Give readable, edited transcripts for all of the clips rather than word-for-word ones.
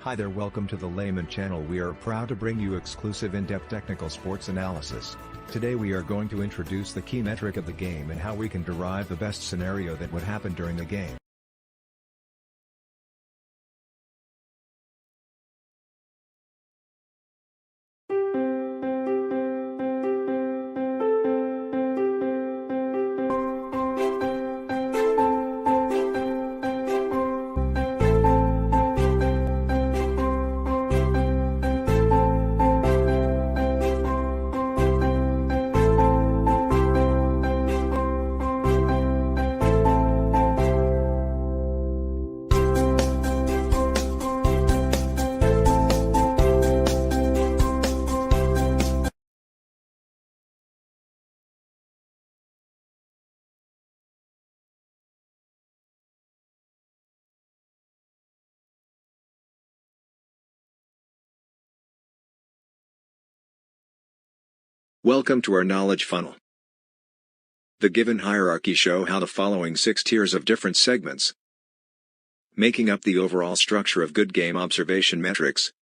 Hi there, welcome to the Layman channel. We are proud to bring you exclusive in-depth technical sports analysis. Today we are going to introduce the key metric of the game and how we can derive the best scenario that would happen during the game. Welcome to our knowledge funnel. The given hierarchy show how the following 6 tiers of different segments, making up the overall structure of good game observation metrics.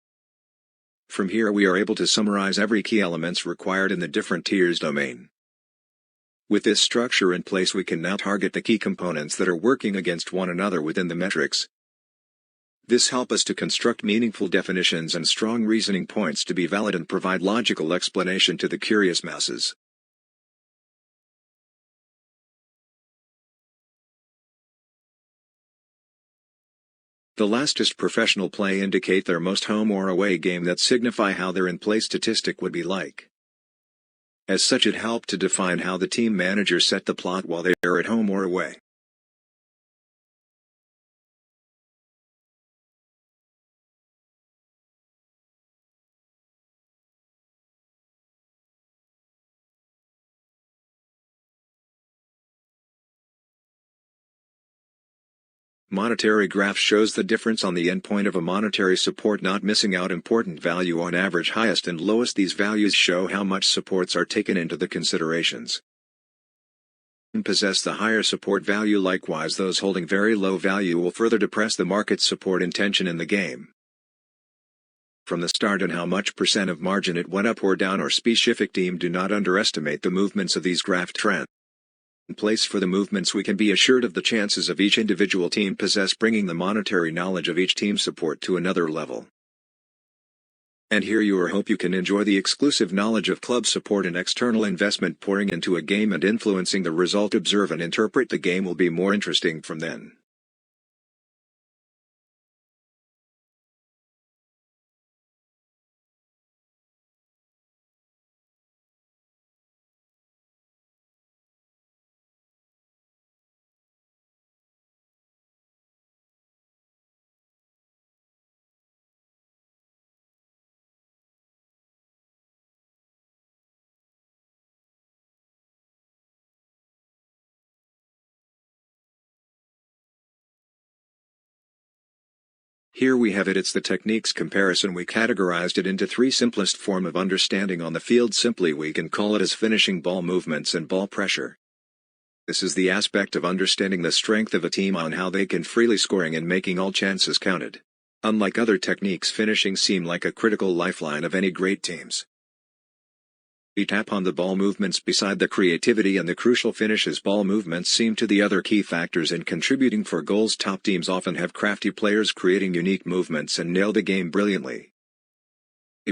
From here we are able to summarize every key elements required in the different tiers domain. With this structure in place we can now target the key components that are working against one another within the metrics. This helps us to construct meaningful definitions and strong reasoning points to be valid and provide logical explanation to the curious masses. The lastest professional play indicate their most home or away game that signify how their in-play statistic would be like. As such it helped to define how the team manager set the plot while they are at home or away. Monetary graph shows the difference on the endpoint of a monetary support, not missing out important value on average highest and lowest. These values show how much supports are taken into the considerations. Possess the higher support value, likewise those holding very low value will further depress the market's support intention in the game. From the start and how much percent of margin it went up or down or specific team, do not underestimate the movements of these graph trends. In place for the movements we can be assured of the chances of each individual team possess, bringing the monetary knowledge of each team's support to another level. And here you are, hope you can enjoy the exclusive knowledge of club support and external investment pouring into a game and influencing the result. Observe and interpret the game will be more interesting from then. Here we have it. It's the techniques comparison. We categorized it into 3 simplest form of understanding on the field. Simply we can call it as finishing ball movements and ball pressure. This is the aspect of understanding the strength of a team on how they can freely scoring and making all chances counted. Unlike other techniques, finishing seem like a critical lifeline of any great teams. We tap on the ball movements beside the creativity and the crucial finishes. Ball movements seem to the other key factors in contributing for goals. Top teams often have crafty players creating unique movements and nail the game brilliantly.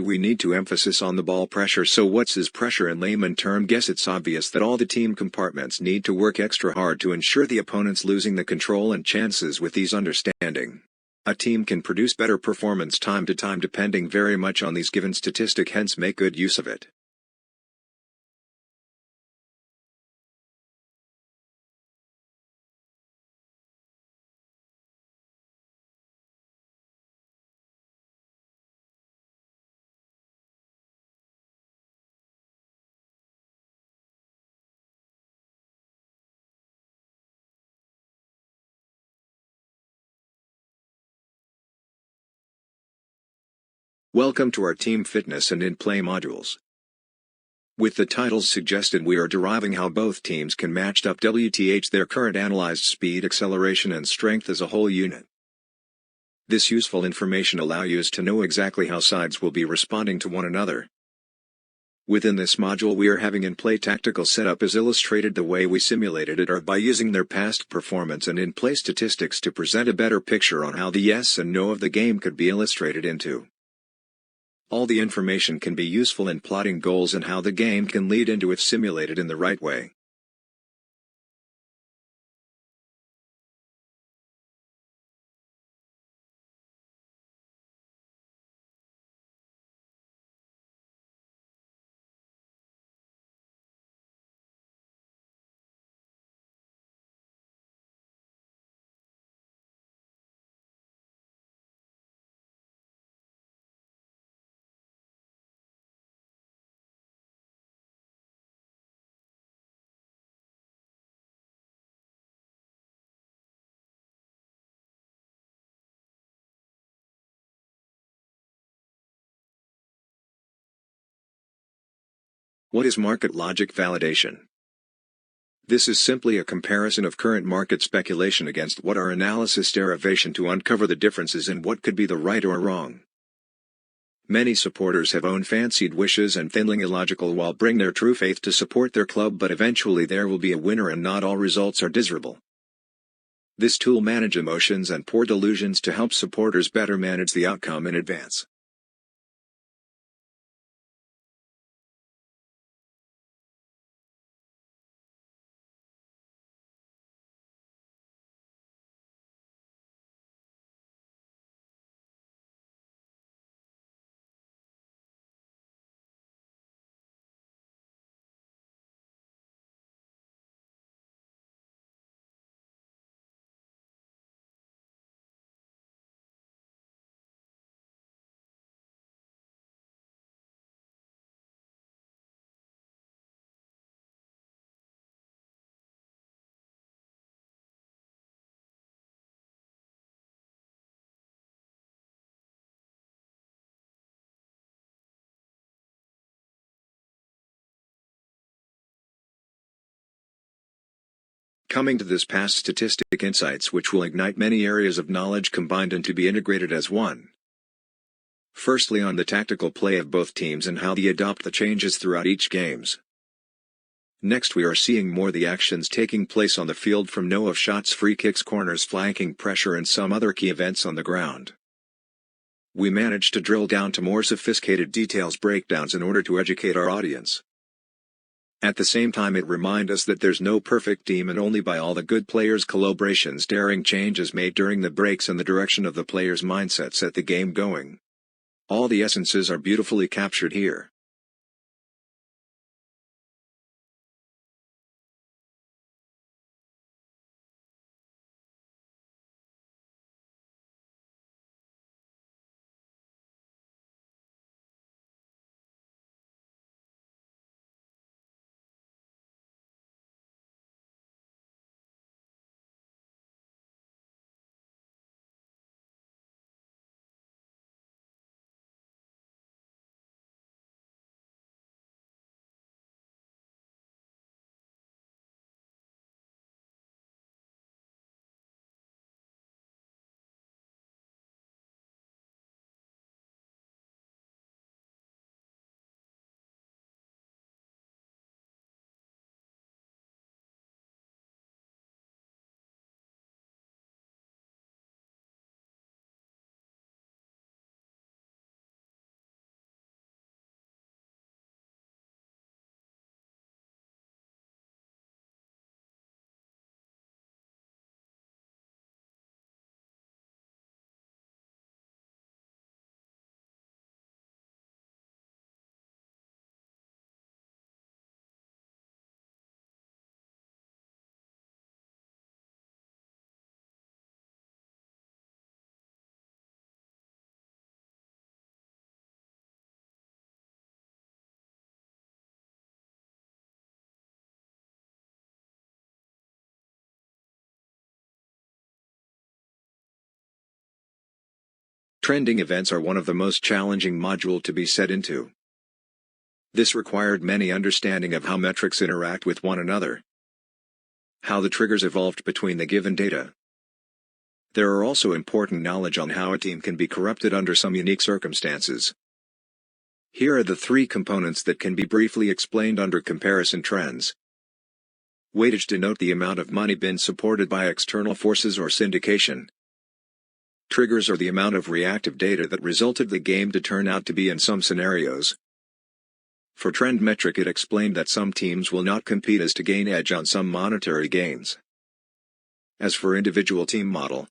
We need to emphasis on the ball pressure. So what's is pressure in layman term? Guess it's obvious that all the team compartments need to work extra hard to ensure the opponent's losing the control and chances. With these understanding, a team can produce better performance time to time depending very much on these given statistic, hence make good use of it. Welcome to our team fitness and in-play modules. With the titles suggested, we are deriving how both teams can match up their current analyzed speed, acceleration and strength as a whole unit. This useful information allows you to know exactly how sides will be responding to one another. Within this module we are having in-play tactical setup is illustrated the way we simulated it or by using their past performance and in-play statistics to present a better picture on how the yes and no of the game could be illustrated into. All the information can be useful in plotting goals and how the game can lead into if simulated in the right way. What is market logic validation? This is simply a comparison of current market speculation against what our analysis derivation to uncover the differences in what could be the right or wrong. Many supporters have own fancied wishes and feeling illogical while bring their true faith to support their club, but eventually there will be a winner and not all results are desirable. This tool manage emotions and poor delusions to help supporters better manage the outcome in advance. Coming to this past statistic insights which will ignite many areas of knowledge combined and to be integrated as one. Firstly, on the tactical play of both teams and how they adopt the changes throughout each games. Next we are seeing more the actions taking place on the field from no of shots, free kicks, corners, flanking pressure and some other key events on the ground. We managed to drill down to more sophisticated details breakdowns in order to educate our audience. At the same time it reminds us that there's no perfect team and only by all the good players' collaborations daring changes made during the breaks and the direction of the players' mindset set the game going. All the essences are beautifully captured here. Trending events are one of the most challenging module to be set into. This required many understanding of how metrics interact with one another, how the triggers evolved between the given data. There are also important knowledge on how a team can be corrupted under some unique circumstances. Here are the three components that can be briefly explained under comparison trends. Weightage denote the amount of money been supported by external forces or syndication. Triggers are the amount of reactive data that resulted the game to turn out to be in some scenarios. For trend metric, it explained that some teams will not compete as to gain edge on some monetary gains. As for individual team model,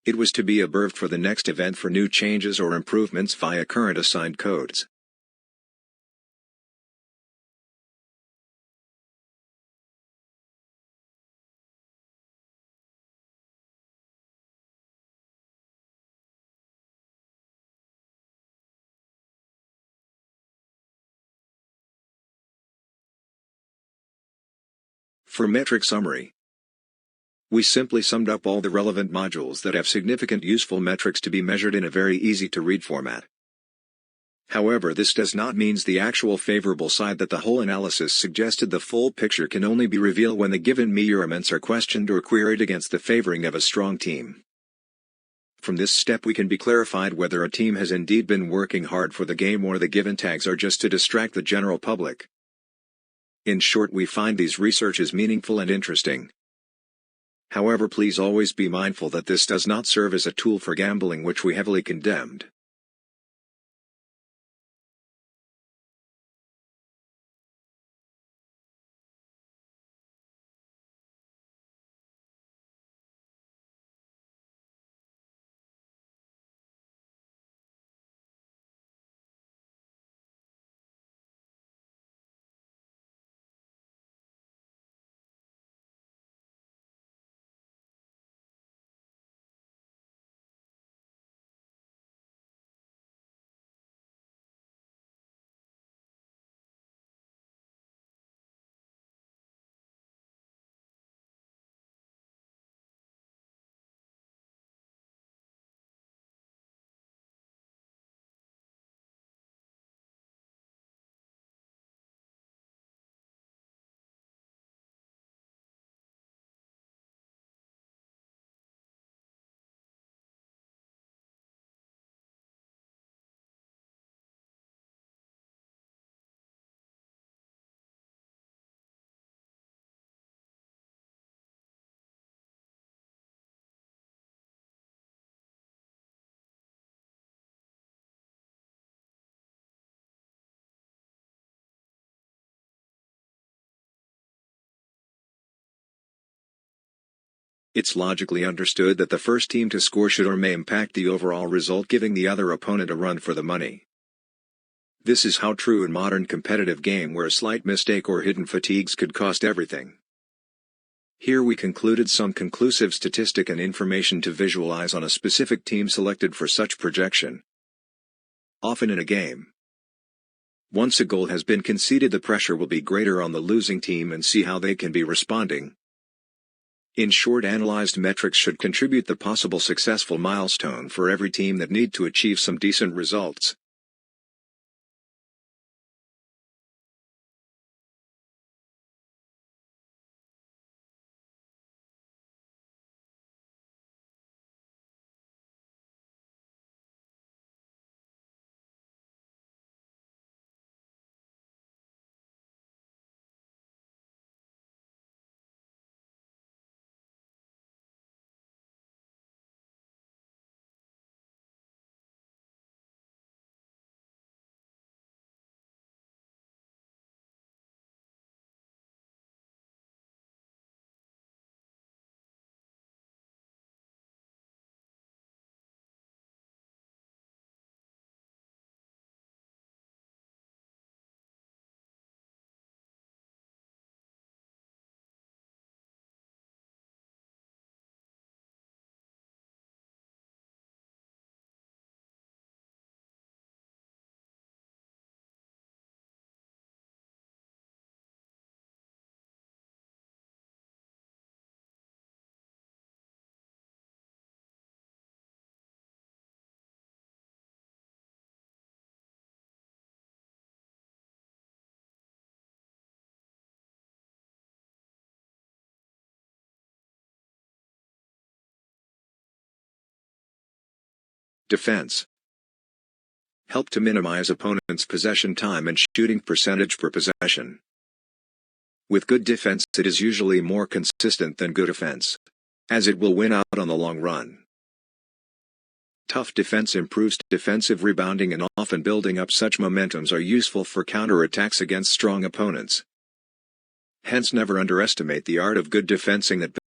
it was to be observed for the next event for new changes or improvements via current assigned codes. For metric summary, we simply summed up all the relevant modules that have significant useful metrics to be measured in a very easy-to-read format. However, this does not mean the actual favorable side that the whole analysis suggested. The full picture can only be revealed when the given measurements are questioned or queried against the favoring of a strong team. From this step we can be clarified whether a team has indeed been working hard for the game or the given tags are just to distract the general public. In short, we find these researches meaningful and interesting. However, please always be mindful that this does not serve as a tool for gambling, which we heavily condemned. It's logically understood that the first team to score should or may impact the overall result, giving the other opponent a run for the money. This is how true in modern competitive game, where a slight mistake or hidden fatigues could cost everything. Here we concluded some conclusive statistic and information to visualize on a specific team selected for such projection. Often in a game, once a goal has been conceded, the pressure will be greater on the losing team and see how they can be responding. In short, analyzed metrics should contribute the possible successful milestone for every team that need to achieve some decent results. Defense. Help to minimize opponent's possession time and shooting percentage per possession. With good defense, it is usually more consistent than good offense, as it will win out on the long run. Tough defense improves defensive rebounding, and often building up such momentums are useful for counterattacks against strong opponents. Hence, never underestimate the art of good defensing that